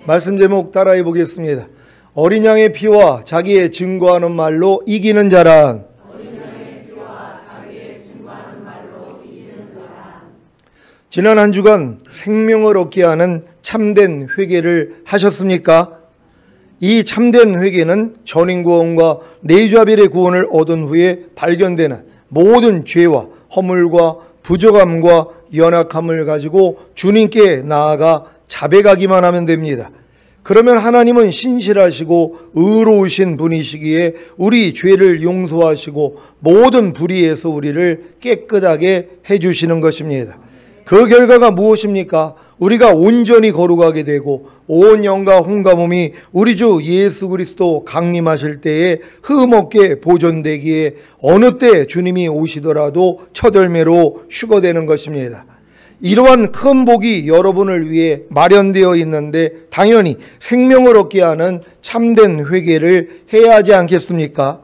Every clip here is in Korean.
말씀 제목 따라해 보겠습니다. 어린 양의 피와 자기의 증거하는 말로 이기는 자란. 지난 한 주간 생명을 얻게 하는 참된 회개를 하셨습니까? 이 참된 회개는 전인구원과 내주아벨의 구원을 얻은 후에 발견되는 모든 죄와 허물과 부족함과 연약함을 가지고 주님께 나아가 자백하기만 하면 됩니다. 그러면 하나님은 신실하시고 의로우신 분이시기에 우리 죄를 용서하시고 모든 불의에서 우리를 깨끗하게 해주시는 것입니다. 그 결과가 무엇입니까? 우리가 온전히 거룩하게 되고 온 영과 혼과 몸이 우리 주 예수 그리스도 강림하실 때에 흠없게 보존되기에 어느 때 주님이 오시더라도 첫 열매로 휴거되는 것입니다. 이러한 큰 복이 여러분을 위해 마련되어 있는데 당연히 생명을 얻게 하는 참된 회개를 해야 하지 않겠습니까?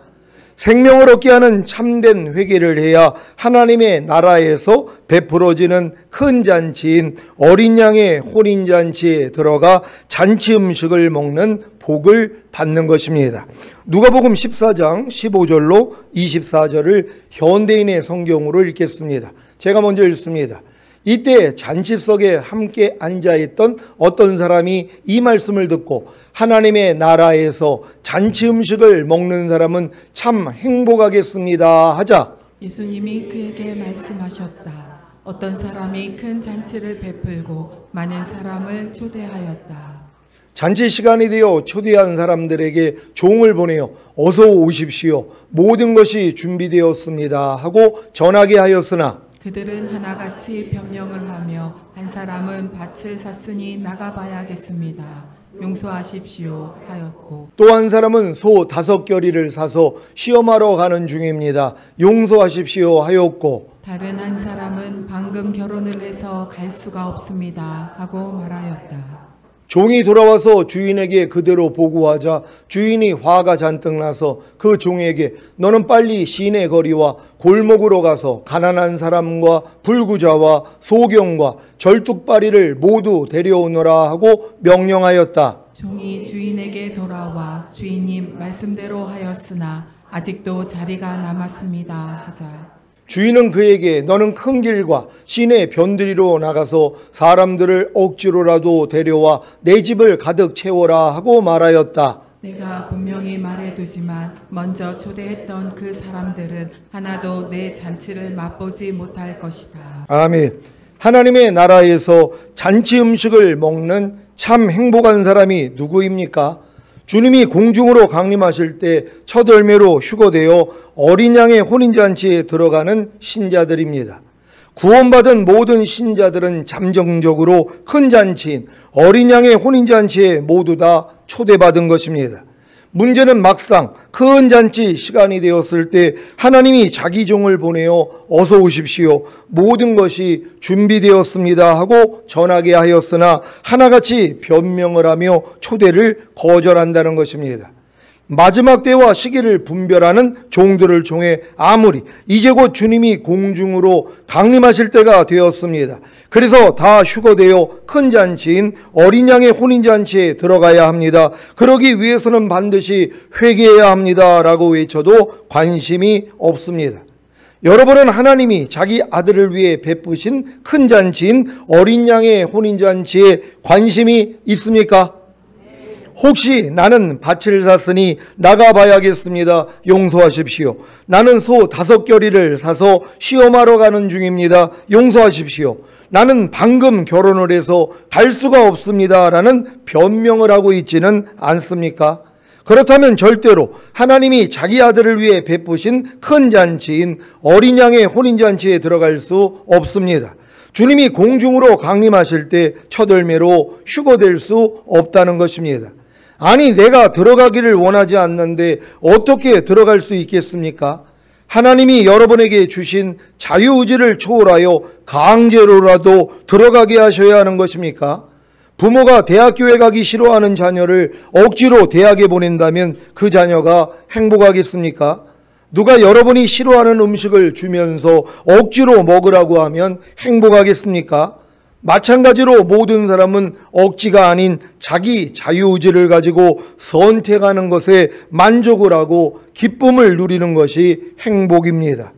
생명을 얻게 하는 참된 회개를 해야 하나님의 나라에서 베풀어지는 큰 잔치인 어린 양의 혼인잔치에 들어가 잔치 음식을 먹는 복을 받는 것입니다. 누가복음 14장 15절로 24절을 현대인의 성경으로 읽겠습니다. 제가 먼저 읽습니다. 이때 잔치석에 함께 앉아있던 어떤 사람이 이 말씀을 듣고 하나님의 나라에서 잔치 음식을 먹는 사람은 참 행복하겠습니다 하자 예수님이 그에게 말씀하셨다. 어떤 사람이 큰 잔치를 베풀고 많은 사람을 초대하였다. 잔치 시간이 되어 초대한 사람들에게 종을 보내어 어서 오십시오. 모든 것이 준비되었습니다 하고 전하게 하였으나 그들은 하나같이 변명을 하며 한 사람은 밭을 샀으니 나가봐야겠습니다. 용서하십시오 하였고 또 한 사람은 소 5겨리를 사서 시험하러 가는 중입니다. 용서하십시오 하였고 다른 한 사람은 방금 결혼을 해서 갈 수가 없습니다 하고 말하였다. 종이 돌아와서 주인에게 그대로 보고하자 주인이 화가 잔뜩 나서 그 종에게 너는 빨리 시내 거리와 골목으로 가서 가난한 사람과 불구자와 소경과 절뚝발이를 모두 데려오너라 하고 명령하였다. 종이 주인에게 돌아와 주인님 말씀대로 하였으나 아직도 자리가 남았습니다 하자 주인은 그에게 너는 큰 길과 시내 변두리로 나가서 사람들을 억지로라도 데려와 내 집을 가득 채워라 하고 말하였다. 내가 분명히 말해두지만 먼저 초대했던 그 사람들은 하나도 내 잔치를 맛보지 못할 것이다. 아멘. 하나님의 나라에서 잔치 음식을 먹는 참 행복한 사람이 누구입니까? 주님이 공중으로 강림하실 때 첫 열매로 휴거되어 어린 양의 혼인잔치에 들어가는 신자들입니다. 구원받은 모든 신자들은 잠정적으로 큰 잔치인 어린 양의 혼인잔치에 모두 다 초대받은 것입니다. 문제는 막상 큰 잔치 시간이 되었을 때 하나님이 자기 종을 보내어 어서 오십시오. 모든 것이 준비되었습니다 하고 전하게 하였으나 하나같이 변명을 하며 초대를 거절한다는 것입니다. 마지막 때와 시기를 분별하는 종들을 통해 아무리 이제 곧 주님이 공중으로 강림하실 때가 되었습니다. 그래서 다 휴거되어 큰 잔치인 어린 양의 혼인잔치에 들어가야 합니다. 그러기 위해서는 반드시 회개해야 합니다 라고 외쳐도 관심이 없습니다. 여러분은 하나님이 자기 아들을 위해 베푸신 큰 잔치인 어린 양의 혼인잔치에 관심이 있습니까? 혹시 나는 밭을 샀으니 나가봐야겠습니다. 용서하십시오. 나는 소 5겨리를 사서 시험하러 가는 중입니다. 용서하십시오. 나는 방금 결혼을 해서 갈 수가 없습니다. 라는 변명을 하고 있지는 않습니까? 그렇다면 절대로 하나님이 자기 아들을 위해 베푸신 큰 잔치인 어린 양의 혼인잔치에 들어갈 수 없습니다. 주님이 공중으로 강림하실 때 첫 열매로 휴거될 수 없다는 것입니다. 아니 내가 들어가기를 원하지 않는데 어떻게 들어갈 수 있겠습니까? 하나님이 여러분에게 주신 자유의지를 초월하여 강제로라도 들어가게 하셔야 하는 것입니까? 부모가 대학교에 가기 싫어하는 자녀를 억지로 대학에 보낸다면 그 자녀가 행복하겠습니까? 누가 여러분이 싫어하는 음식을 주면서 억지로 먹으라고 하면 행복하겠습니까? 마찬가지로 모든 사람은 억지가 아닌 자기 자유의지를 가지고 선택하는 것에 만족을 하고 기쁨을 누리는 것이 행복입니다.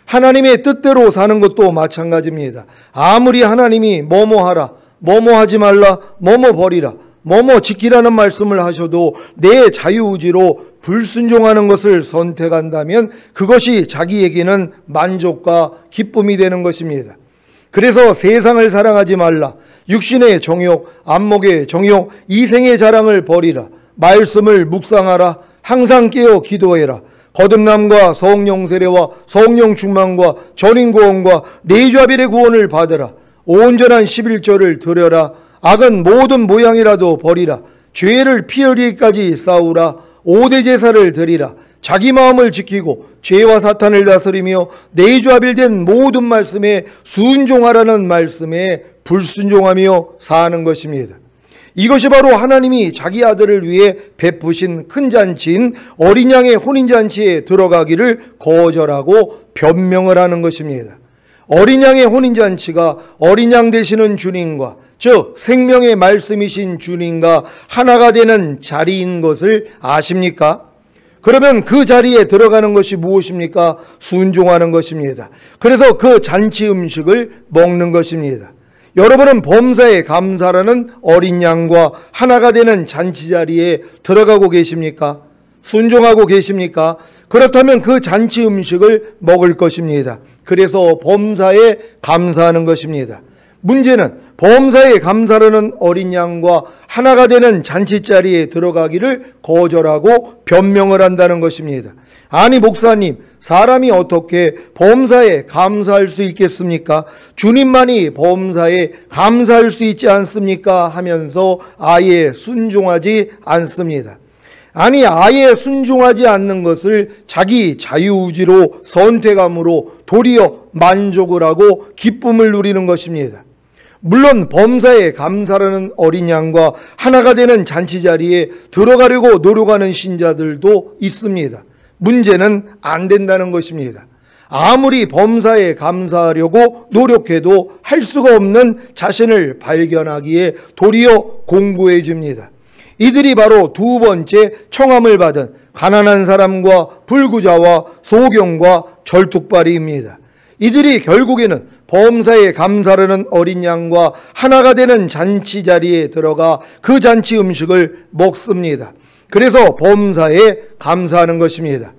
하나님의 뜻대로 사는 것도 마찬가지입니다. 아무리 하나님이 뭐뭐 하라, 뭐뭐 하지 말라, 뭐뭐 버리라, 뭐뭐 지키라는 말씀을 하셔도 내 자유의지로 불순종하는 것을 선택한다면 그것이 자기에게는 만족과 기쁨이 되는 것입니다. 그래서 세상을 사랑하지 말라, 육신의 정욕, 안목의 정욕, 이생의 자랑을 버리라, 말씀을 묵상하라, 항상 깨어 기도해라, 거듭남과 성령 세례와 성령 충만과 전인 구원과 내좌빌의 구원을 받으라, 온전한 11조를 드려라, 악은 모든 모양이라도 버리라, 죄를 피 흘리기까지 싸우라, 5대 제사를 드리라, 자기 마음을 지키고 죄와 사탄을 다스리며 내좌빌된 모든 말씀에 순종하라는 말씀에 불순종하며 사는 것입니다. 이것이 바로 하나님이 자기 아들을 위해 베푸신 큰 잔치인 어린 양의 혼인잔치에 들어가기를 거절하고 변명을 하는 것입니다. 어린 양의 혼인잔치가 어린 양 되시는 주님과, 즉 생명의 말씀이신 주님과 하나가 되는 자리인 것을 아십니까? 그러면 그 자리에 들어가는 것이 무엇입니까? 순종하는 것입니다. 그래서 그 잔치 음식을 먹는 것입니다. 여러분은 범사에 감사라는 어린 양과 하나가 되는 잔치 자리에 들어가고 계십니까? 순종하고 계십니까? 그렇다면 그 잔치 음식을 먹을 것입니다. 그래서 범사에 감사하는 것입니다. 문제는 범사에 감사라는 어린 양과 하나가 되는 잔치 자리에 들어가기를 거절하고 변명을 한다는 것입니다. 아니 목사님, 사람이 어떻게 범사에 감사할 수 있겠습니까? 주님만이 범사에 감사할 수 있지 않습니까? 하면서 아예 순종하지 않습니다. 아니 아예 순종하지 않는 것을 자기 자유의지로 선택함으로 도리어 만족을 하고 기쁨을 누리는 것입니다. 물론 범사에 감사라는 어린 양과 하나가 되는 잔치 자리에 들어가려고 노력하는 신자들도 있습니다. 문제는 안 된다는 것입니다. 아무리 범사에 감사하려고 노력해도 할 수가 없는 자신을 발견하기에 도리어 공고해 줍니다. 이들이 바로 두 번째 청함을 받은 가난한 사람과 불구자와 소경과 절뚝발이입니다. 이들이 결국에는 범사에 감사라는 어린 양과 하나가 되는 잔치 자리에 들어가 그 잔치 음식을 먹습니다. 그래서 범사에 감사하는 것입니다.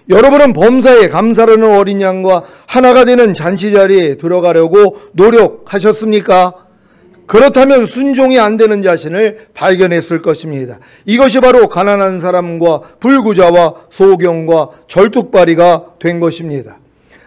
여러분은 범사에 감사라는 어린 양과 하나가 되는 잔치 자리에 들어가려고 노력하셨습니까? 그렇다면 순종이 안 되는 자신을 발견했을 것입니다. 이것이 바로 가난한 사람과 불구자와 소경과 절뚝발이가 된 것입니다.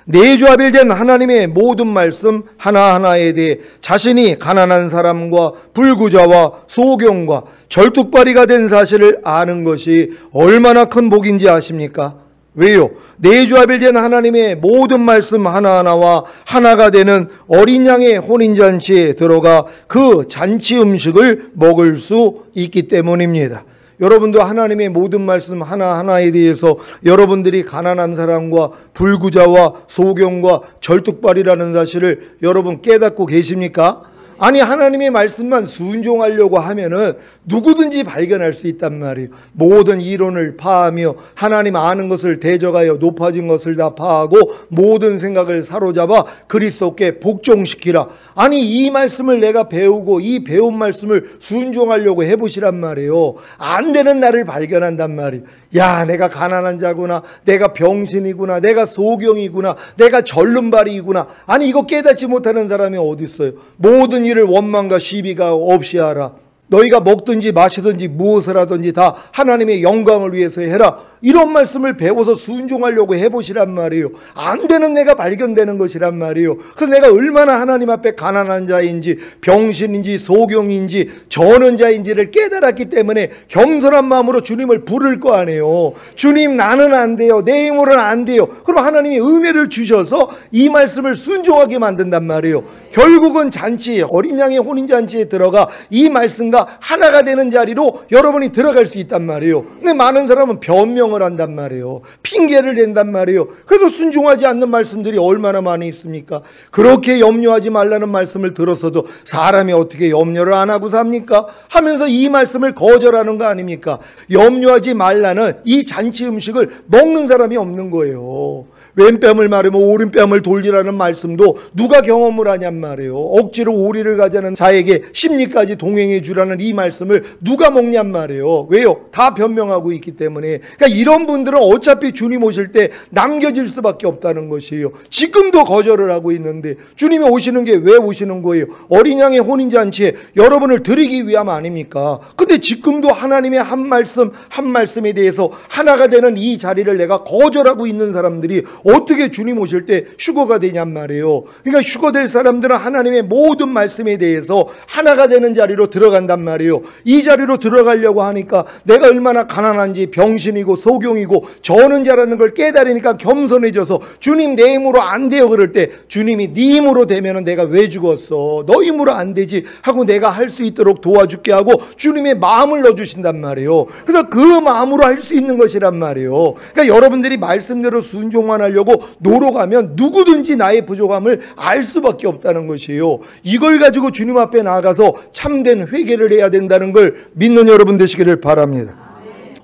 내좌빌된 하나님의 모든 말씀 하나하나에 대해 자신이 가난한 사람과 불구자와 소경과 절뚝발이가 된 사실을 아는 것이 얼마나 큰 복인지 아십니까? 왜요? 내좌빌된 하나님의 모든 말씀 하나하나와 하나가 되는 어린 양의 혼인잔치에 들어가 그 잔치 음식을 먹을 수 있기 때문입니다. 여러분도 하나님의 모든 말씀 하나하나에 대해서 여러분들이 가난한 사람과 불구자와 소경과 절뚝발이라는 사실을 여러분 깨닫고 계십니까? 아니 하나님의 말씀만 순종하려고 하면은 누구든지 발견할 수 있단 말이에요. 모든 이론을 파하며 하나님 아는 것을 대적하여 높아진 것을 다 파하고 모든 생각을 사로잡아 그리스도께 복종시키라. 아니 이 말씀을 내가 배우고 이 배운 말씀을 순종하려고 해보시란 말이에요. 안 되는 나를 발견한단 말이에요. 야, 내가 가난한 자구나, 내가 병신이구나, 내가 소경이구나, 내가 절름발이구나. 아니 이거 깨닫지 못하는 사람이 어디 있어요? 모든 일을 원망과 시비가 없이 하라. 너희가 먹든지 마시든지 무엇을 하든지 다 하나님의 영광을 위해서 해라. 이런 말씀을 배워서 순종하려고 해보시란 말이에요. 안 되는 내가 발견되는 것이란 말이에요. 그래서 내가 얼마나 하나님 앞에 가난한 자인지 병신인지 소경인지 저는 자인지를 깨달았기 때문에 겸손한 마음으로 주님을 부를 거 아니에요. 주님 나는 안 돼요. 내 힘으로는 안 돼요. 그럼 하나님이 은혜를 주셔서 이 말씀을 순종하게 만든단 말이에요. 결국은 잔치, 어린 양의 혼인잔치에 들어가 이 말씀과 하나가 되는 자리로 여러분이 들어갈 수 있단 말이에요. 근데 많은 사람은 변명을 변명을 한단 말이에요. 핑계를 댄단 말이에요. 그래도 순종하지 않는 말씀들이 얼마나 많이 있습니까? 그렇게 염려하지 말라는 말씀을 들었어도 사람이 어떻게 염려를 안 하고 삽니까? 하면서 이 말씀을 거절하는 거 아닙니까? 염려하지 말라는 이 잔치 음식을 먹는 사람이 없는 거예요. 왼뺨을 마르면 오른뺨을 돌리라는 말씀도 누가 경험을 하냔 말이에요. 억지로 오리를 가자는 자에게 심리까지 동행해 주라는 이 말씀을 누가 먹냔 말이에요. 왜요? 다 변명하고 있기 때문에. 그러니까 이런 분들은 어차피 주님 오실 때 남겨질 수밖에 없다는 것이에요. 지금도 거절을 하고 있는데 주님이 오시는 게 왜 오시는 거예요? 어린 양의 혼인잔치에 여러분을 드리기 위함 아닙니까? 근데 지금도 하나님의 한 말씀 한 말씀에 대해서 하나가 되는 이 자리를 내가 거절하고 있는 사람들이 어떻게 주님 오실 때 휴거가 되냔 말이에요. 그러니까 휴거될 사람들은 하나님의 모든 말씀에 대해서 하나가 되는 자리로 들어간단 말이에요. 이 자리로 들어가려고 하니까 내가 얼마나 가난한지 병신이고 소경이고 저는 자라는 걸 깨달으니까 겸손해져서 주님 내 힘으로 안 돼요 그럴 때 주님이 네 힘으로 되면은 내가 왜 죽었어? 너 힘으로 안 되지 하고 내가 할 수 있도록 도와줄게 하고 주님의 마음을 넣어주신단 말이에요. 그래서 그 마음으로 할 수 있는 것이란 말이에요. 그러니까 여러분들이 말씀대로 순종만 하려고 노력하면 누구든지 나의 부족함을 알 수밖에 없다는 것이에요. 이걸 가지고 주님 앞에 나아가서 참된 회개를 해야 된다는 걸 믿는 여러분 되시기를 바랍니다.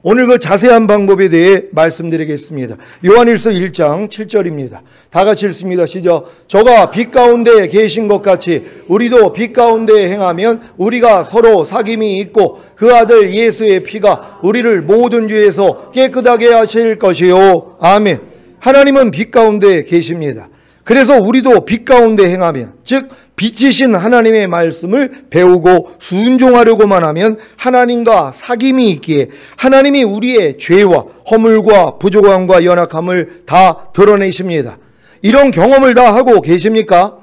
오늘 그 자세한 방법에 대해 말씀드리겠습니다. 요한일서 1장 7절입니다. 다 같이 읽습니다. 시작. 저가 빛 가운데 계신 것 같이 우리도 빛 가운데 행하면 우리가 서로 사귐이 있고 그 아들 예수의 피가 우리를 모든 죄에서 깨끗하게 하실 것이요. 아멘. 하나님은 빛 가운데 계십니다. 그래서 우리도 빛 가운데 행하면, 즉 빛이신 하나님의 말씀을 배우고 순종하려고만 하면 하나님과 사귐이 있기에 하나님이 우리의 죄와 허물과 부족함과 연약함을 다 드러내십니다. 이런 경험을 다 하고 계십니까?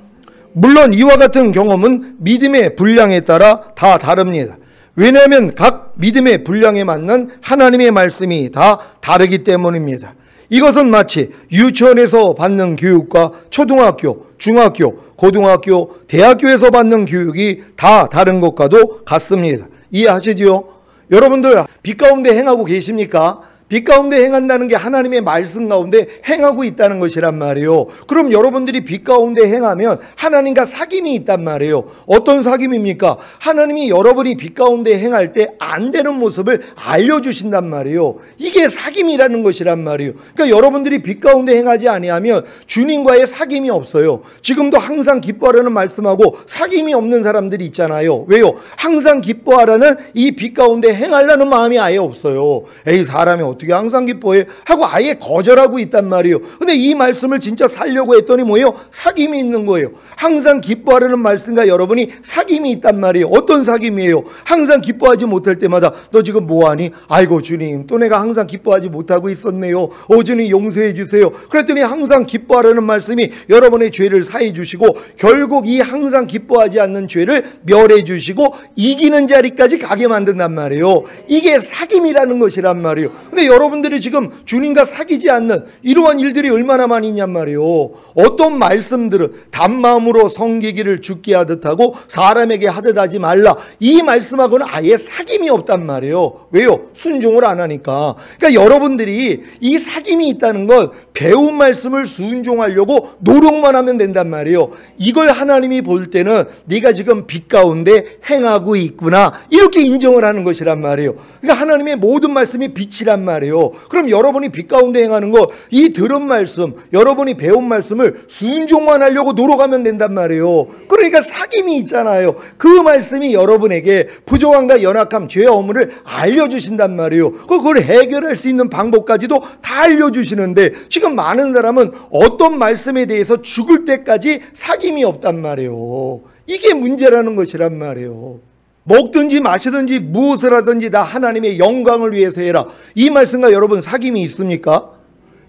물론 이와 같은 경험은 믿음의 분량에 따라 다 다릅니다. 왜냐하면 각 믿음의 분량에 맞는 하나님의 말씀이 다 다르기 때문입니다. 이것은 마치 유치원에서 받는 교육과 초등학교, 중학교, 고등학교, 대학교에서 받는 교육이 다 다른 것과도 같습니다. 이해하시지요? 여러분들 빛 가운데 행하고 계십니까? 빛 가운데 행한다는 게 하나님의 말씀 가운데 행하고 있다는 것이란 말이에요. 그럼 여러분들이 빛 가운데 행하면 하나님과 사귐이 있단 말이에요. 어떤 사귐입니까? 하나님이 여러분이 빛 가운데 행할 때 안 되는 모습을 알려주신단 말이에요. 이게 사귐이라는 것이란 말이에요. 그러니까 여러분들이 빛 가운데 행하지 아니하면 주님과의 사귐이 없어요. 지금도 항상 기뻐하라는 말씀하고 사귐이 없는 사람들이 있잖아요. 왜요? 항상 기뻐하라는 이 빛 가운데 행하려는 마음이 아예 없어요. 에이 사람이 어떻게 항상 기뻐해? 하고 아예 거절하고 있단 말이에요. 근데 이 말씀을 진짜 살려고 했더니 뭐예요? 사귐이 있는 거예요. 항상 기뻐하라는 말씀과 여러분이 사귐이 있단 말이에요. 어떤 사귐이에요? 항상 기뻐하지 못할 때마다 너 지금 뭐하니? 아이고 주님 또 내가 항상 기뻐하지 못하고 있었네요. 주님 용서해 주세요. 그랬더니 항상 기뻐하라는 말씀이 여러분의 죄를 사해 주시고 결국 이 항상 기뻐하지 않는 죄를 멸해 주시고 이기는 자리까지 가게 만든단 말이에요. 이게 사귐이라는 것이란 말이에요. 근데 여러분들이 지금 주님과 사귀지 않는 이러한 일들이 얼마나 많이 있냔 말이에요. 어떤 말씀들은 단마음으로 섬기기를 죽게 하듯 하고 사람에게 하듯 하지 말라. 이 말씀하고는 아예 사귐이 없단 말이에요. 왜요? 순종을 안 하니까. 그러니까 여러분들이 이 사귐이 있다는 건 배운 말씀을 순종하려고 노력만 하면 된단 말이에요. 이걸 하나님이 볼 때는 네가 지금 빛 가운데 행하고 있구나 이렇게 인정을 하는 것이란 말이에요. 그러니까 하나님의 모든 말씀이 빛이란 말이에요. 그럼 여러분이 빛 가운데 행하는 거 이 들은 말씀 여러분이 배운 말씀을 순종만 하려고 노력하면 된단 말이에요. 그러니까 사귐이 있잖아요. 그 말씀이 여러분에게 부족함과 연약함 죄와 허물을 알려주신단 말이에요. 그걸 해결할 수 있는 방법까지도 다 알려주시는데 지금 많은 사람은 어떤 말씀에 대해서 죽을 때까지 사귐이 없단 말이에요. 이게 문제라는 것이란 말이에요. 먹든지 마시든지 무엇을 하든지 다 하나님의 영광을 위해서 해라. 이 말씀과 여러분 사귐이 있습니까?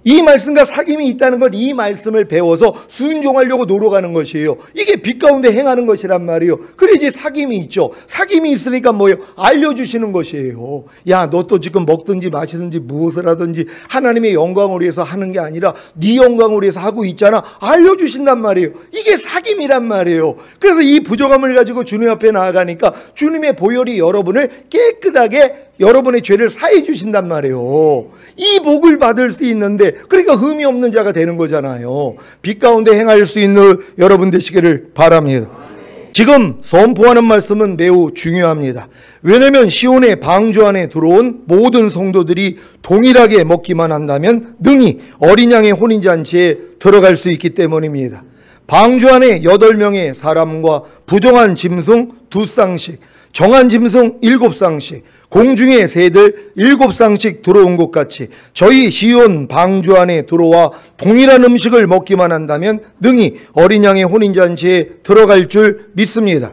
이 말씀과 사귐이 있다는 걸 이 말씀을 배워서 순종하려고 노력하는 것이에요. 이게 빛 가운데 행하는 것이란 말이에요. 그래야지 사귐이 있죠. 사귐이 있으니까 뭐예요? 알려주시는 것이에요. 야, 너 또 지금 먹든지 마시든지 무엇을 하든지 하나님의 영광을 위해서 하는 게 아니라 네 영광을 위해서 하고 있잖아. 알려주신단 말이에요. 이게 사귐이란 말이에요. 그래서 이 부족함을 가지고 주님 앞에 나아가니까 주님의 보혈이 여러분을 깨끗하게 여러분의 죄를 사해 주신단 말이에요. 이 복을 받을 수 있는데, 그러니까 흠이 없는 자가 되는 거잖아요. 빛 가운데 행할 수 있는 여러분 되시기를 바랍니다. 지금 선포하는 말씀은 매우 중요합니다. 왜냐하면 시온의 방주 안에 들어온 모든 성도들이 동일하게 먹기만 한다면 능히 어린 양의 혼인잔치에 들어갈 수 있기 때문입니다. 방주 안에 8명의 사람과 부정한 짐승 2쌍씩, 정한 짐승 7쌍씩, 공중의 새들 7쌍씩 들어온 것 같이 저희 시온 방주 안에 들어와 동일한 음식을 먹기만 한다면 능히 어린 양의 혼인잔치에 들어갈 줄 믿습니다.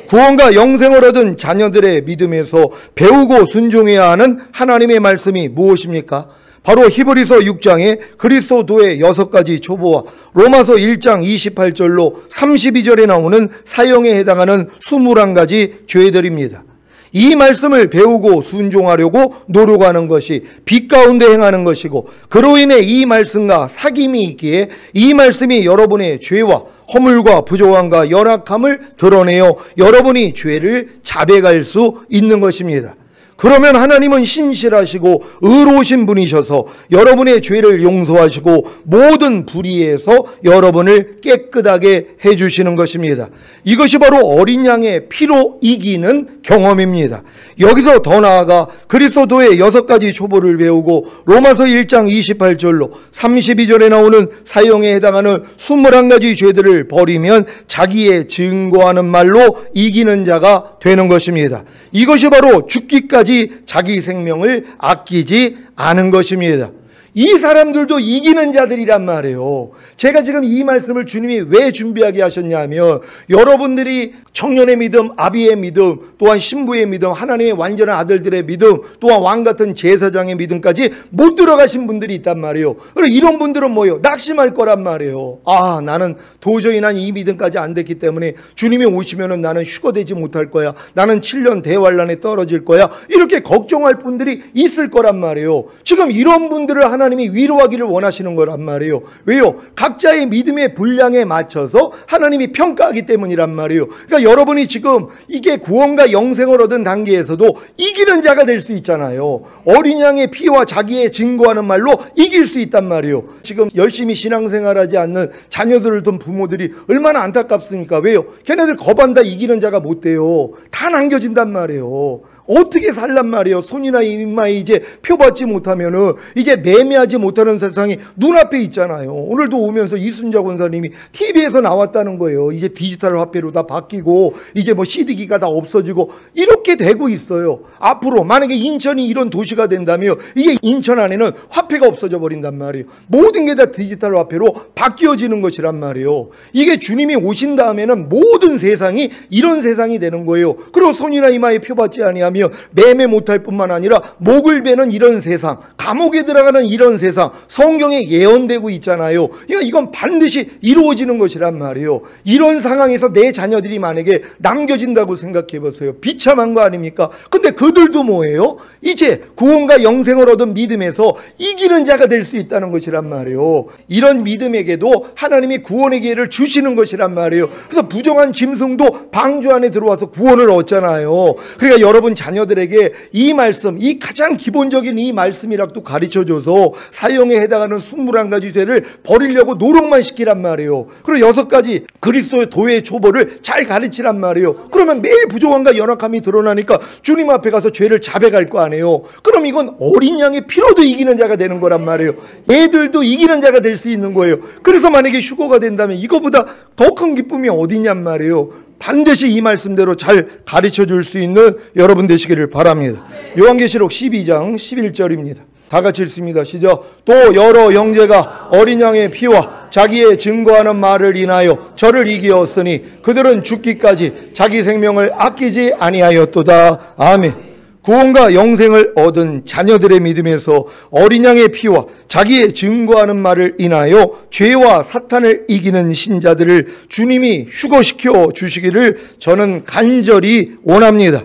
구원과 영생을 얻은 자녀들의 믿음에서 배우고 순종해야 하는 하나님의 말씀이 무엇입니까? 바로 히브리서 6장에 그리스도의 6가지 초보와 로마서 1장 28절로 32절에 나오는 사형에 해당하는 21가지 죄들입니다. 이 말씀을 배우고 순종하려고 노력하는 것이 빛 가운데 행하는 것이고, 그로 인해 이 말씀과 사귐이 있기에 이 말씀이 여러분의 죄와 허물과 부족함과 연약함을 드러내어 여러분이 죄를 자백할 수 있는 것입니다. 그러면 하나님은 신실하시고 의로우신 분이셔서 여러분의 죄를 용서하시고 모든 불의에서 여러분을 깨끗하게 해주시는 것입니다. 이것이 바로 어린 양의 피로 이기는 경험입니다. 여기서 더 나아가 그리스도의 6가지 초보를 배우고 로마서 1장 28절로 32절에 나오는 사형에 해당하는 21가지 죄들을 버리면 자기의 증거하는 말로 이기는 자가 되는 것입니다. 이것이 바로 죽기까지 자기 생명을 아끼지 않은 것입니다. 이 사람들도 이기는 자들이란 말이에요. 제가 지금 이 말씀을 주님이 왜 준비하게 하셨냐면, 여러분들이 청년의 믿음, 아비의 믿음, 또한 신부의 믿음, 하나님의 완전한 아들들의 믿음, 또한 왕같은 제사장의 믿음까지 못 들어가신 분들이 있단 말이에요. 그리고 이런 분들은 뭐예요? 낙심할 거란 말이에요. 아, 나는 도저히 난 이 믿음까지 안 됐기 때문에 주님이 오시면은 나는 휴거되지 못할 거야. 나는 7년 대환란에 떨어질 거야. 이렇게 걱정할 분들이 있을 거란 말이에요. 지금 이런 분들을 하나님이 위로하기를 원하시는 거란 말이에요. 왜요? 각자의 믿음의 분량에 맞춰서 하나님이 평가하기 때문이란 말이에요. 그러니까 여러분이 지금 이게 구원과 영생을 얻은 단계에서도 이기는 자가 될 수 있잖아요. 어린 양의 피와 자기의 증거하는 말로 이길 수 있단 말이에요. 지금 열심히 신앙생활하지 않는 자녀들을 둔 부모들이 얼마나 안타깝습니까? 왜요? 걔네들 거반다 이기는 자가 못 돼요. 다 남겨진단 말이에요. 어떻게 살란 말이에요? 손이나 이마에 이제 표받지 못하면은 이제 매매하지 못하는 세상이 눈앞에 있잖아요. 오늘도 오면서 이순자 권사님이 TV에서 나왔다는 거예요. 이제 디지털 화폐로 다 바뀌고 이제 뭐 CD기가 다 없어지고 이렇게 되고 있어요. 앞으로 만약에 인천이 이런 도시가 된다면 이게 인천 안에는 화폐가 없어져 버린단 말이에요. 모든 게 다 디지털 화폐로 바뀌어지는 것이란 말이에요. 이게 주님이 오신 다음에는 모든 세상이 이런 세상이 되는 거예요. 그리고 손이나 이마에 표받지 아니하면 매매 못할 뿐만 아니라 목을 베는 이런 세상, 감옥에 들어가는 이런 세상, 성경에 예언되고 있잖아요. 그러니까 이건 반드시 이루어지는 것이란 말이에요. 이런 상황에서 내 자녀들이 만약에 남겨진다고 생각해 보세요. 비참한 거 아닙니까? 근데 그들도 뭐예요? 이제 구원과 영생을 얻은 믿음에서 이기는 자가 될 수 있다는 것이란 말이에요. 이런 믿음에게도 하나님이 구원의 기회를 주시는 것이란 말이에요. 그래서 부정한 짐승도 방주 안에 들어와서 구원을 얻잖아요. 그러니까 여러분 자녀들에게 이 말씀, 이 가장 기본적인 이 말씀이라도 가르쳐줘서 사형에 해당하는 21가지 죄를 버리려고 노력만 시키란 말이에요. 그리고 6가지 그리스도의 도의 초보를 잘 가르치란 말이에요. 그러면 매일 부족함과 연약함이 드러나니까 주님 앞에 가서 죄를 자백할 거 아니에요. 그럼 이건 어린 양의 피로도 이기는 자가 되는 거란 말이에요. 애들도 이기는 자가 될 수 있는 거예요. 그래서 만약에 휴거가 된다면 이거보다 더 큰 기쁨이 어디냔 말이에요. 반드시 이 말씀대로 잘 가르쳐 줄 수 있는 여러분 되시기를 바랍니다. 요한계시록 12장 11절입니다. 다 같이 읽습니다. 시작. 또 여러 형제가 어린 양의 피와 자기의 증거하는 말을 인하여 저를 이기었으니 그들은 죽기까지 자기 생명을 아끼지 아니하였도다. 아멘. 구원과 영생을 얻은 자녀들의 믿음에서 어린 양의 피와 자기의 증거하는 말을 인하여 죄와 사탄을 이기는 신자들을 주님이 휴거시켜 주시기를 저는 간절히 원합니다.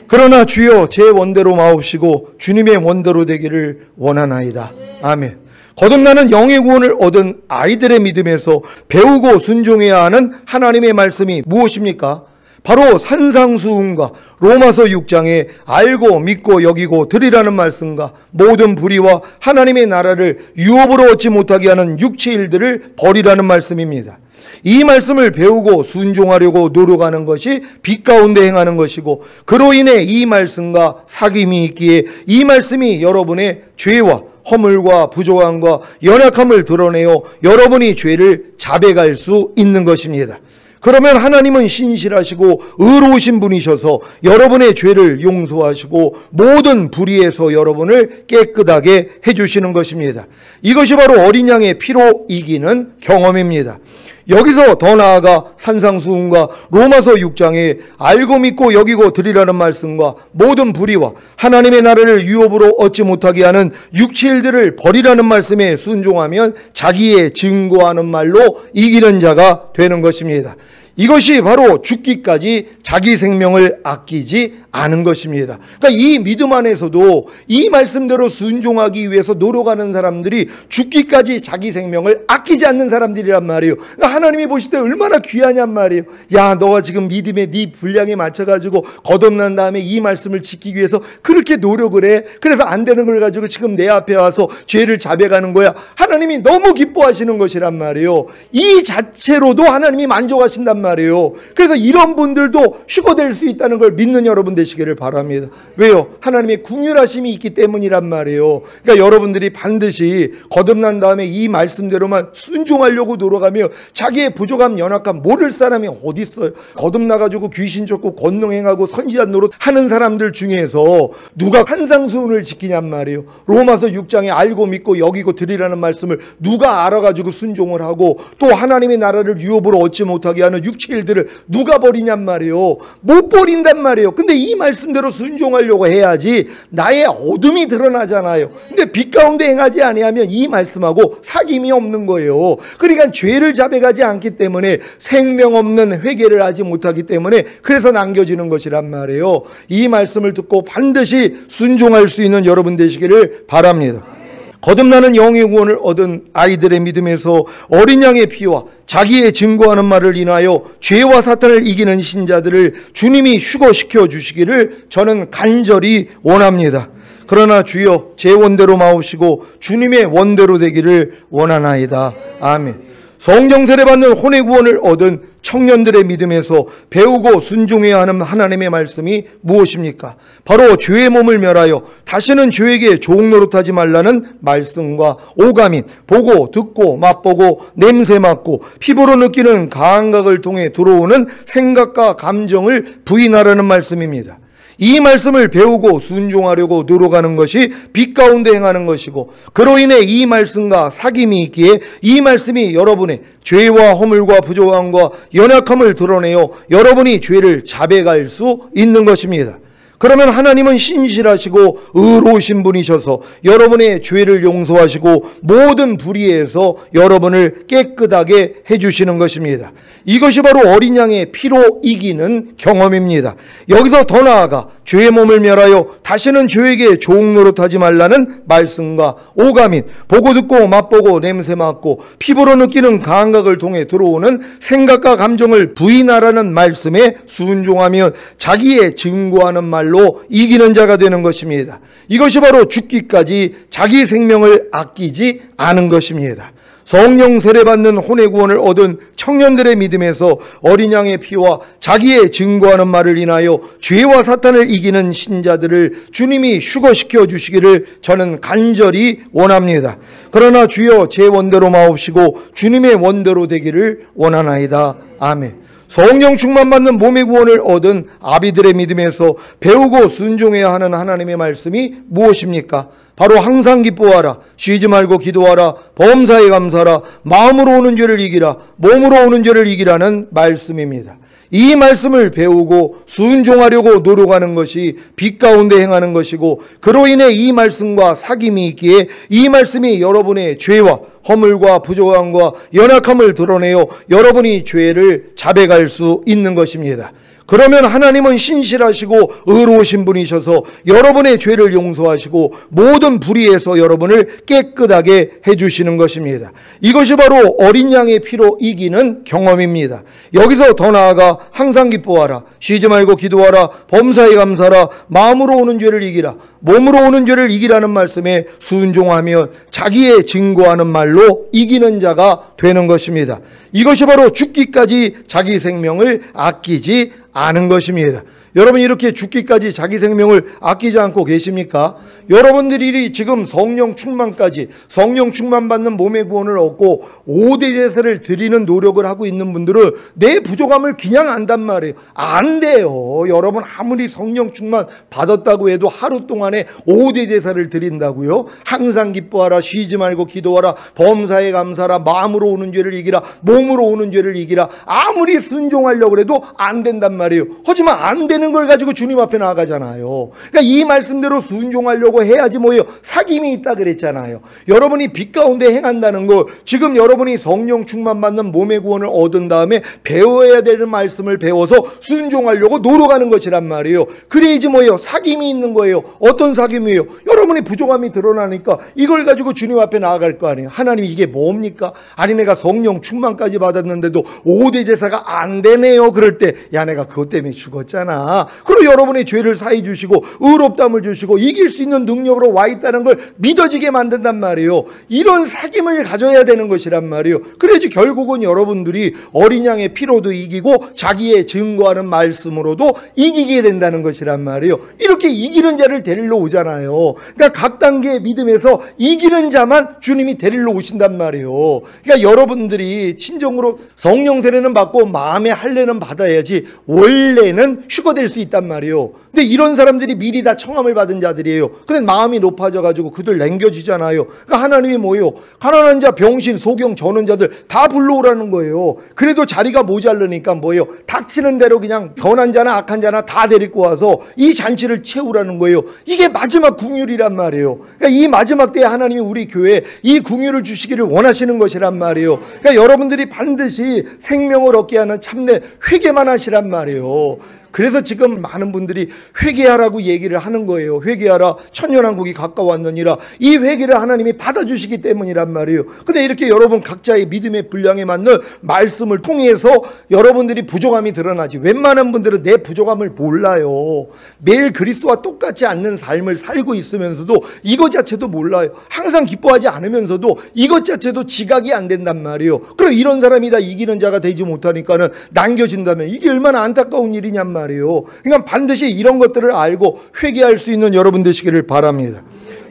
그러나 주여 제 원대로 마옵시고 주님의 원대로 되기를 원하나이다. 아멘. 거듭나는 영의 구원을 얻은 아이들의 믿음에서 배우고 순종해야 하는 하나님의 말씀이 무엇입니까? 바로 산상수훈과 로마서 6장에 알고 믿고 여기고 드리라는 말씀과 모든 불의와 하나님의 나라를 유업으로 얻지 못하게 하는 육체의 일들을 버리라는 말씀입니다. 이 말씀을 배우고 순종하려고 노력하는 것이 빛 가운데 행하는 것이고, 그로 인해 이 말씀과 사귐이 있기에 이 말씀이 여러분의 죄와 허물과 부족함과 연약함을 드러내어 여러분이 죄를 자백할 수 있는 것입니다. 그러면 하나님은 신실하시고 의로우신 분이셔서 여러분의 죄를 용서하시고 모든 불의에서 여러분을 깨끗하게 해주시는 것입니다. 이것이 바로 어린 양의 피로 이기는 경험입니다. 여기서 더 나아가 산상수훈과 로마서 6장에 알고 믿고 여기고 드리라는 말씀과 모든 불의와 하나님의 나라를 유업으로 얻지 못하게 하는 육체의 일들을 버리라는 말씀에 순종하면 자기의 증거하는 말로 이기는 자가 되는 것입니다. 이것이 바로 죽기까지 자기 생명을 아끼지 않은 것입니다. 그러니까 이 믿음 안에서도 이 말씀대로 순종하기 위해서 노력하는 사람들이 죽기까지 자기 생명을 아끼지 않는 사람들이란 말이에요. 그러니까 하나님이 보실 때 얼마나 귀하냔 말이에요. 야, 너가 지금 믿음의 네 분량에 맞춰가지고 거듭난 다음에 이 말씀을 지키기 위해서 그렇게 노력을 해. 그래서 안 되는 걸 가지고 지금 내 앞에 와서 죄를 자백하는 거야. 하나님이 너무 기뻐하시는 것이란 말이에요. 이 자체로도 하나님이 만족하신단 말이에요. 그래서 이런 분들도 휴거될 수 있다는 걸 믿는 여러분 되시기를 바랍니다. 왜요? 하나님의 긍휼하심이 있기 때문이란 말이에요. 그러니까 여러분들이 반드시 거듭난 다음에 이 말씀대로만 순종하려고 노력하며 자기의 부족함, 연약함 모를 사람이 어디 있어요? 거듭나가지고 귀신 쫓고 권능행하고 선지자 노릇 하는 사람들 중에서 누가 산상수훈을 지키냔 말이에요. 로마서 6장에 알고 믿고 여기고 드리라는 말씀을 누가 알아가지고 순종을 하고 또 하나님의 나라를 유업으로 얻지 못하게 하는 육체 일들을 누가 버리냔 말이에요. 못 버린단 말이에요. 근데 이 말씀대로 순종하려고 해야지 나의 어둠이 드러나잖아요. 근데 빛 가운데 행하지 아니하면 이 말씀하고 사귐이 없는 거예요. 그러니까 죄를 자백하지 않기 때문에 생명 없는 회개를 하지 못하기 때문에 그래서 남겨지는 것이란 말이에요. 이 말씀을 듣고 반드시 순종할 수 있는 여러분 되시기를 바랍니다. 거듭나는 영의 구원을 얻은 아이들의 믿음에서 어린 양의 피와 자기의 증거하는 말을 인하여 죄와 사탄을 이기는 신자들을 주님이 휴거시켜 주시기를 저는 간절히 원합니다. 그러나 주여 제 원대로 마옵시고 주님의 원대로 되기를 원하나이다. 아멘. 성령 세례 받는 혼의 구원을 얻은 청년들의 믿음에서 배우고 순종해야 하는 하나님의 말씀이 무엇입니까? 바로 죄의 몸을 멸하여 다시는 죄에게 조옥 노릇하지 말라는 말씀과 오감인 보고 듣고 맛보고 냄새 맡고 피부로 느끼는 감각을 통해 들어오는 생각과 감정을 부인하라는 말씀입니다. 이 말씀을 배우고 순종하려고 노력하는 것이 빛 가운데 행하는 것이고, 그로 인해 이 말씀과 사귐이 있기에 이 말씀이 여러분의 죄와 허물과 부족함과 연약함을 드러내어 여러분이 죄를 자백할 수 있는 것입니다. 그러면 하나님은 신실하시고 의로우신 분이셔서 여러분의 죄를 용서하시고 모든 불의에서 여러분을 깨끗하게 해주시는 것입니다. 이것이 바로 어린 양의 피로 이기는 경험입니다. 여기서 더 나아가 죄의 몸을 멸하여 다시는 죄에게 조옥 노릇하지 말라는 말씀과 오감인 보고 듣고 맛보고 냄새 맡고 피부로 느끼는 감각을 통해 들어오는 생각과 감정을 부인하라는 말씀에 순종하면 자기의 증거하는 말로 이기는 자가 되는 것입니다. 이것이 바로 죽기까지 자기 생명을 아끼지 않은 것입니다. 성령 세례받는 혼의 구원을 얻은 청년들의 믿음에서 어린 양의 피와 자기의 증거하는 말을 인하여 죄와 사탄을 이기는 신자들을 주님이 휴거시켜 주시기를 저는 간절히 원합니다. 그러나 주여 제 원대로 마옵시고 주님의 원대로 되기를 원하나이다. 아멘. 성령 충만 받는 몸의 구원을 얻은 아비들의 믿음에서 배우고 순종해야 하는 하나님의 말씀이 무엇입니까? 바로 항상 기뻐하라, 쉬지 말고 기도하라, 범사에 감사하라, 마음으로 오는 죄를 이기라, 몸으로 오는 죄를 이기라는 말씀입니다. 이 말씀을 배우고 순종하려고 노력하는 것이 빛 가운데 행하는 것이고, 그로 인해 이 말씀과 사귐이 있기에 이 말씀이 여러분의 죄와 허물과 부족함과 연약함을 드러내어 여러분이 죄를 자백할 수 있는 것입니다. 그러면 하나님은 신실하시고 의로우신 분이셔서 여러분의 죄를 용서하시고 모든 불의에서 여러분을 깨끗하게 해주시는 것입니다. 이것이 바로 어린 양의 피로 이기는 경험입니다. 여기서 더 나아가 항상 기뻐하라, 쉬지 말고 기도하라, 범사에 감사하라, 마음으로 오는 죄를 이기라, 몸으로 오는 죄를 이기라는 말씀에 순종하면 자기의 증거하는 말로 이기는 자가 되는 것입니다. 이것이 바로 죽기까지 자기 생명을 아끼지 않은 것입니다. 여러분, 이렇게 죽기까지 자기 생명을 아끼지 않고 계십니까? 여러분들이 지금 성령 충만까지, 성령 충만 받는 몸의 구원을 얻고 5대 제사를 드리는 노력을 하고 있는 분들은 내 부족함을 그냥 안단 말이에요. 안 돼요. 여러분, 아무리 성령 충만 받았다고 해도 하루 동안에 5대 제사를 드린다고요? 항상 기뻐하라, 쉬지 말고 기도하라, 범사에 감사하라, 마음으로 오는 죄를 이기라, 몸으로 오는 죄를 이기라. 아무리 순종하려고 해도 안 된단 말이에요. 하지만 안 되는 걸 가지고 주님 앞에 나아가잖아요. 그러니까 이 말씀대로 순종하려고 해야지 뭐예요? 사귐이 있다 그랬잖아요. 여러분이 빛 가운데 행한다는 거, 지금 여러분이 성령 충만 받는 몸의 구원을 얻은 다음에 배워야 되는 말씀을 배워서 순종하려고 노력하는 것이란 말이에요. 그래야지 뭐예요? 사귐이 있는 거예요. 어떤 사귐이에요? 여러분이 부족함이 드러나니까 이걸 가지고 주님 앞에 나아갈 거 아니에요. 하나님, 이게 뭡니까? 아니, 내가 성령 충만까지 받았는데도 5대 제사가 안 되네요. 그럴 때, 야, 내가 그것 때문에 죽었잖아. 그리고 여러분의 죄를 사해 주시고 의롭다함을 주시고 이길 수 있는 능력으로 와 있다는 걸 믿어지게 만든단 말이에요. 이런 사귐을 가져야 되는 것이란 말이에요. 그래야지 결국은 여러분들이 어린 양의 피로도 이기고 자기의 증거하는 말씀으로도 이기게 된다는 것이란 말이에요. 이렇게 이기는 자를 데리러 오잖아요. 그러니까 각 단계의 믿음에서 이기는 자만 주님이 데리러 오신단 말이에요. 그러니까 여러분들이 친정으로 성령 세례는 받고 마음의 할례는 받아야지 원래는 휴거될 수 있단 말이에요. 근데 이런 사람들이 미리 다 청함을 받은 자들이에요. 근데 마음이 높아져 가지고 그들 남겨지잖아요. 그러니까 하나님이 뭐예요? 가난한 자, 병신, 소경, 전원자들 다 불러오라는 거예요. 그래도 자리가 모자르니까 뭐예요? 닥치는 대로 그냥 선한 자나 악한 자나 다 데리고 와서 이 잔치를 채우라는 거예요. 이게 마지막 궁율이란 말이에요. 그러니까 이 마지막 때에 하나님이 우리 교회에 이 궁율을 주시기를 원하시는 것이란 말이에요. 그러니까 여러분들이 반드시 생명을 얻게 하는 참된 회개만 하시란 말이에요. 그래서 지금 많은 분들이 회개하라고 얘기를 하는 거예요. 회개하라, 천년왕국이 가까웠느니라. 이 회개를 하나님이 받아주시기 때문이란 말이에요. 근데 이렇게 여러분 각자의 믿음의 분량에 맞는 말씀을 통해서 여러분들이 부족함이 드러나지, 웬만한 분들은 내 부족함을 몰라요. 매일 그리스도와 똑같지 않는 삶을 살고 있으면서도 이것 자체도 몰라요. 항상 기뻐하지 않으면서도 이것 자체도 지각이 안 된단 말이에요. 그럼 이런 사람이 다 이기는 자가 되지 못하니까는 남겨진다면 이게 얼마나 안타까운 일이냔 말이에요. 그러니까 반드시 이런 것들을 알고 회개할 수 있는 여러분 되시기를 바랍니다.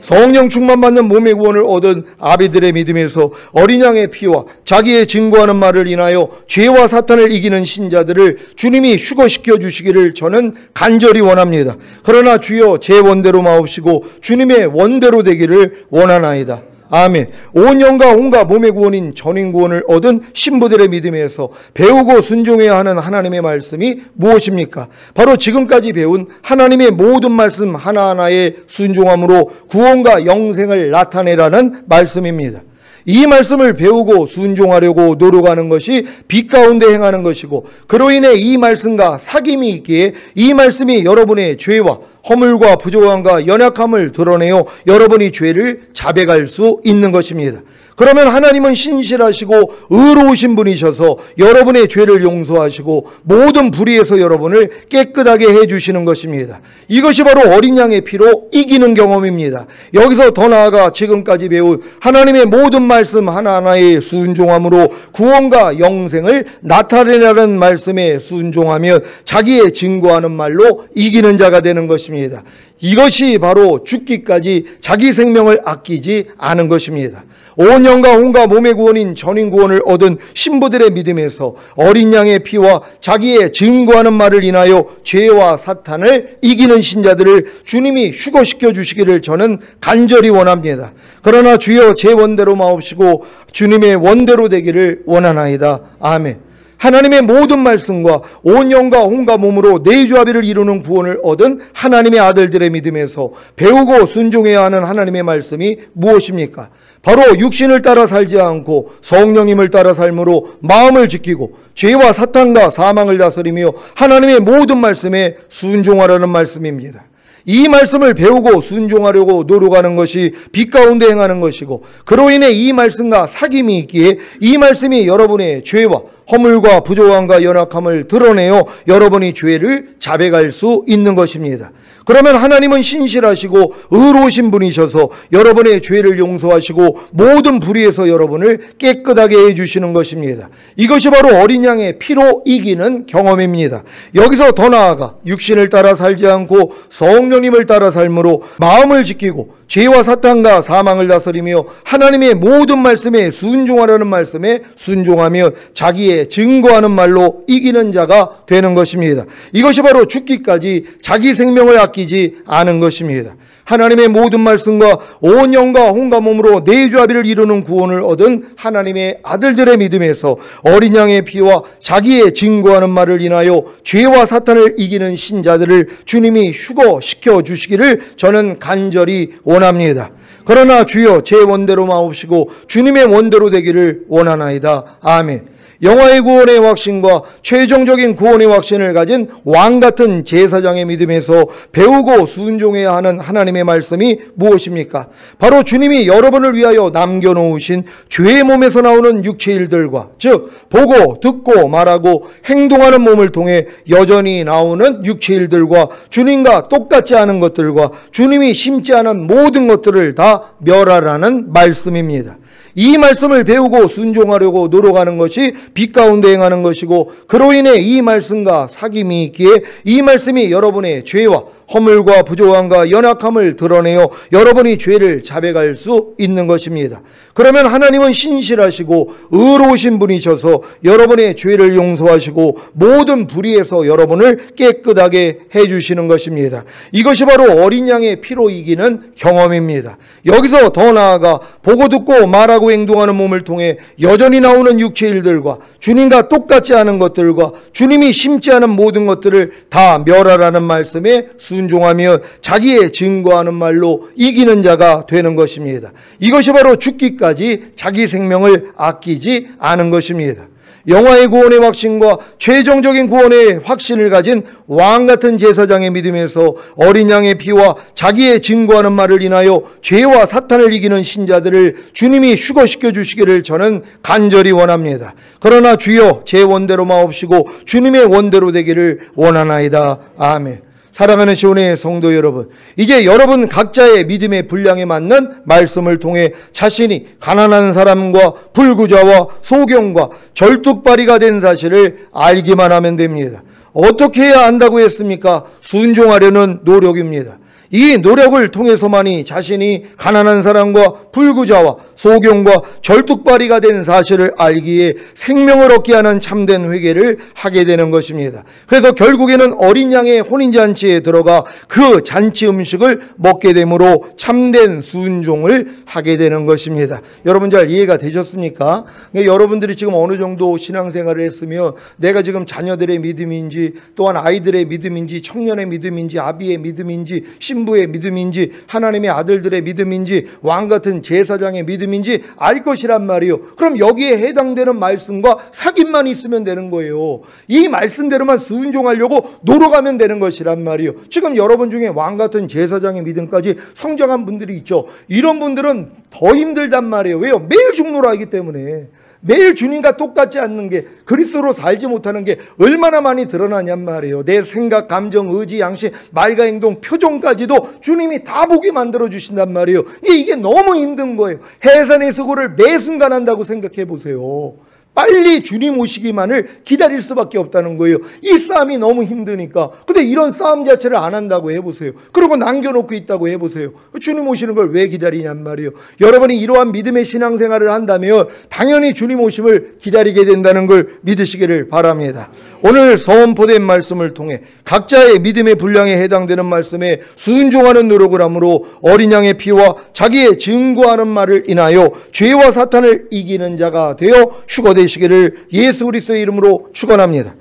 성령 충만 받는 몸의 구원을 얻은 아비들의 믿음에서 어린 양의 피와 자기의 증거하는 말을 인하여 죄와 사탄을 이기는 신자들을 주님이 휴거시켜 주시기를 저는 간절히 원합니다. 그러나 주여 제 원대로 마옵시고 주님의 원대로 되기를 원하나이다. 아멘. 온 영과 온갖 몸의 구원인 전인 구원을 얻은 신부들의 믿음에서 배우고 순종해야 하는 하나님의 말씀이 무엇입니까? 바로 지금까지 배운 하나님의 모든 말씀 하나하나에 순종함으로 구원과 영생을 나타내라는 말씀입니다. 이 말씀을 배우고 순종하려고 노력하는 것이 빛 가운데 행하는 것이고, 그로 인해 이 말씀과 사귐이 있기에 이 말씀이 여러분의 죄와 허물과 부족함과 연약함을 드러내어 여러분이 죄를 자백할 수 있는 것입니다. 그러면 하나님은 신실하시고 의로우신 분이셔서 여러분의 죄를 용서하시고 모든 불의에서 여러분을 깨끗하게 해주시는 것입니다. 이것이 바로 어린 양의 피로 이기는 경험입니다. 여기서 더 나아가 지금까지 배운 하나님의 모든 말씀 하나하나에 순종함으로 구원과 영생을 나타내라는 말씀에 순종하며 자기의 증거하는 말로 이기는 자가 되는 것입니다. 이것이 바로 죽기까지 자기 생명을 아끼지 않은 것입니다. 온 영과 온갖 몸의 구원인 전인 구원을 얻은 신부들의 믿음에서 어린 양의 피와 자기의 증거하는 말을 인하여 죄와 사탄을 이기는 신자들을 주님이 휴거시켜 주시기를 저는 간절히 원합니다. 그러나 주여 제 원대로 마옵시고 주님의 원대로 되기를 원하나이다. 아멘. 하나님의 모든 말씀과 온 영과 온갖 몸으로 내주합의를 이루는 구원을 얻은 하나님의 아들들의 믿음에서 배우고 순종해야 하는 하나님의 말씀이 무엇입니까? 바로 육신을 따라 살지 않고 성령님을 따라 삶으로 마음을 지키고 죄와 사탄과 사망을 다스리며 하나님의 모든 말씀에 순종하라는 말씀입니다. 이 말씀을 배우고 순종하려고 노력하는 것이 빛 가운데 행하는 것이고, 그로 인해 이 말씀과 사귐이 있기에 이 말씀이 여러분의 죄와 허물과 부족함과 연약함을 드러내어 여러분이 죄를 자백할 수 있는 것입니다. 그러면 하나님은 신실하시고 의로우신 분이셔서 여러분의 죄를 용서하시고 모든 불의에서 여러분을 깨끗하게 해주시는 것입니다. 이것이 바로 어린 양의 피로 이기는 경험입니다. 여기서 더 나아가 육신을 따라 살지 않고 성령님을 따라 삶으로 마음을 지키고 죄와 사탄과 사망을 다스리며 하나님의 모든 말씀에 순종하라는 말씀에 순종하며 자기의 증거하는 말로 이기는 자가 되는 것입니다. 이것이 바로 죽기까지 자기 생명을 아끼지 않은 것입니다. 하나님의 모든 말씀과 온 영과 온갖 몸으로 내주합의를 이루는 구원을 얻은 하나님의 아들들의 믿음에서 어린 양의 피와 자기의 증거하는 말을 인하여 죄와 사탄을 이기는 신자들을 주님이 휴거시켜 주시기를 저는 간절히 원합니다. 그러나 주여 제 원대로 마옵시고 주님의 원대로 되기를 원하나이다. 아멘. 영화의 구원의 확신과 최종적인 구원의 확신을 가진 왕같은 제사장의 믿음에서 배우고 순종해야 하는 하나님의 말씀이 무엇입니까? 바로 주님이 여러분을 위하여 남겨놓으신 죄의 몸에서 나오는 육체의 일들과, 즉 보고 듣고 말하고 행동하는 몸을 통해 여전히 나오는 육체의 일들과 주님과 똑같지 않은 것들과 주님이 심지 않은 모든 것들을 다 멸하라는 말씀입니다. 이 말씀을 배우고 순종하려고 노력하는 것이 빛 가운데 행하는 것이고, 그로 인해 이 말씀과 사귐이 있기에 이 말씀이 여러분의 죄와 허물과 부족함과 연약함을 드러내어 여러분이 죄를 자백할 수 있는 것입니다. 그러면 하나님은 신실하시고 의로우신 분이셔서 여러분의 죄를 용서하시고 모든 불의에서 여러분을 깨끗하게 해주시는 것입니다. 이것이 바로 어린 양의 피로 이기는 경험입니다. 여기서 더 나아가 보고 듣고 말하고 행동하는 몸을 통해 여전히 나오는 육체 일들과 주님과 똑같지 않은 것들과 주님이 심지 않은 모든 것들을 다 멸하라는 말씀에 순종하며 자기의 증거하는 말로 이기는 자가 되는 것입니다. 이것이 바로 죽기까지 자기 생명을 아끼지 않은 것입니다. 영화의 구원의 확신과 최종적인 구원의 확신을 가진 왕같은 제사장의 믿음에서 어린 양의 피와 자기의 증거하는 말을 인하여 죄와 사탄을 이기는 신자들을 주님이 휴거시켜 주시기를 저는 간절히 원합니다. 그러나 주여 제 원대로 마옵시고 주님의 원대로 되기를 원하나이다. 아멘. 사랑하는 시온의 성도 여러분, 이제 여러분 각자의 믿음의 분량에 맞는 말씀을 통해 자신이 가난한 사람과 불구자와 소경과 절뚝발이가 된 사실을 알기만 하면 됩니다. 어떻게 해야 안다고 했습니까? 순종하려는 노력입니다. 이 노력을 통해서만이 자신이 가난한 사람과 불구자와 소경과 절뚝발이가 된 사실을 알기에 생명을 얻게 하는 참된 회개를 하게 되는 것입니다. 그래서 결국에는 어린 양의 혼인잔치에 들어가 그 잔치 음식을 먹게 되므로 참된 순종을 하게 되는 것입니다. 여러분 잘 이해가 되셨습니까? 여러분들이 지금 어느 정도 신앙생활을 했으며 내가 지금 자녀들의 믿음인지 또한 아이들의 믿음인지 청년의 믿음인지 아비의 믿음인지 신부의 믿음인지 하나님의 아들들의 믿음인지 왕같은 제사장의 믿음인지 알 것이란 말이요. 그럼 여기에 해당되는 말씀과 사귐만 있으면 되는 거예요. 이 말씀대로만 순종하려고 노력하면 되는 것이란 말이요. 지금 여러분 중에 왕같은 제사장의 믿음까지 성장한 분들이 있죠. 이런 분들은 더 힘들단 말이에요. 왜요? 매일 죽노라 하기 때문에. 매일 주님과 똑같지 않는 게, 그리스도로 살지 못하는 게 얼마나 많이 드러나냔 말이에요. 내 생각, 감정, 의지, 양심, 말과 행동, 표정까지도 주님이 다 보게 만들어 주신단 말이에요. 이게 너무 힘든 거예요. 해산의 수고를 매 순간 한다고 생각해 보세요. 빨리 주님 오시기만을 기다릴 수밖에 없다는 거예요. 이 싸움이 너무 힘드니까. 근데 이런 싸움 자체를 안 한다고 해보세요. 그리고 남겨놓고 있다고 해보세요. 주님 오시는 걸 왜 기다리냔 말이에요. 여러분이 이러한 믿음의 신앙생활을 한다면 당연히 주님 오심을 기다리게 된다는 걸 믿으시기를 바랍니다. 오늘 선포된 말씀을 통해 각자의 믿음의 분량에 해당되는 말씀에 순종하는 노력을 하므로 어린 양의 피와 자기의 증거하는 말을 인하여 죄와 사탄을 이기는 자가 되어 휴거되 되시기를 예수 그리스도의 이름으로 축원합니다.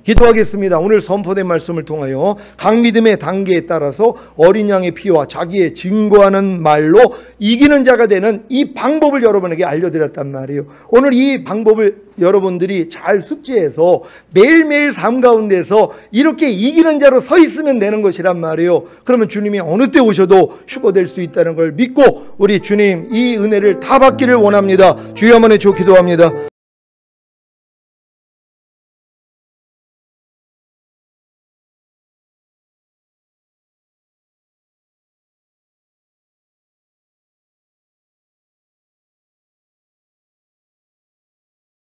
기도하겠습니다. 오늘 선포된 말씀을 통하여 강믿음의 단계에 따라서 어린 양의 피와 자기의 증거하는 말로 이기는 자가 되는 이 방법을 여러분에게 알려드렸단 말이에요. 오늘 이 방법을 여러분들이 잘 숙지해서 매일매일 삶 가운데서 이렇게 이기는 자로 서 있으면 되는 것이란 말이에요. 그러면 주님이 어느 때 오셔도 휴거될 수 있다는 걸 믿고 우리 주님 이 은혜를 다 받기를 원합니다. 주여 한번 주 기도합니다.